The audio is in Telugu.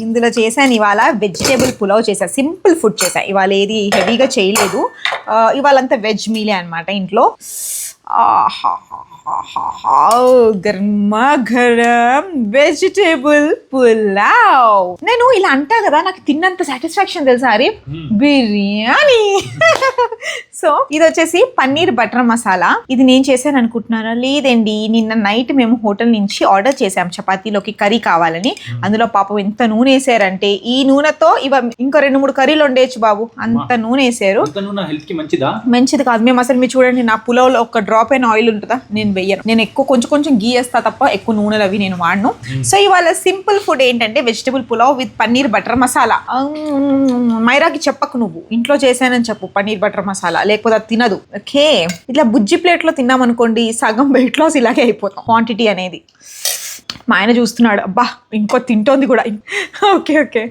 ఇందులో చేశాను ఇవాళ వెజిటేబుల్ పులావ్ చేశాను. సింపుల్ ఫుడ్ చేశాను ఇవాళ, ఏది హెవీగా చేయలేదు. ఇవాళ అంతా వెజ్ మీలే అనమాట ఇంట్లో. గర్మా గరం వెజిటేబుల్ పులావ్. నేను ఇలా అంటా కదా, నాకు తిన్నంత సాటిస్ఫాక్షన్ తెలుసా అరే బిర్యానీ. సో ఇది వచ్చేసి పన్నీర్ బటర్ మసాలా. ఇది నేను చేశాను అనుకుంటున్నారా? లేదండి, నిన్న నైట్ మేము హోటల్ నుంచి ఆర్డర్ చేసాం చపాతీలోకి కర్రీ కావాలని. అందులో పాపం ఎంత నూనె వేసారంటే, ఈ నూనెతో ఇంకో 2-3 కర్రీలు వండేయచ్చు బాబు, అంత నూనె వేసారు. మంచిది కాదు. మేము అసలు మీరు చూడండి, నా పులావ్లో ఒక డ్రాప్ అయిన ఆయిల్ ఉంటుందా? నేను వెయ్యను. నేను ఎక్కువ కొంచెం గీ వేస్తా తప్ప ఎక్కువ నూనెలు అవి నేను వాడను. సో ఇవాళ సింపుల్ ఫుడ్ ఏంటంటే vegetable pulao with paneer butter masala. మైరాకి చెప్పకు, నువ్వు ఇంట్లో చేశానని చెప్పు పన్నీర్ బటర్ మసాలా, లేకపోతే అది తినదు. ఓకే, ఇట్లా బుజ్జి ప్లేట్లో తిన్నాం అనుకోండి, సగం వెయిట్ లాస్ ఇలాగే అయిపోతాం క్వాంటిటీ అనేది. మా ఆయన చూస్తున్నాడు, అబ్బా ఇంకో తింటోంది కూడా. ఓకే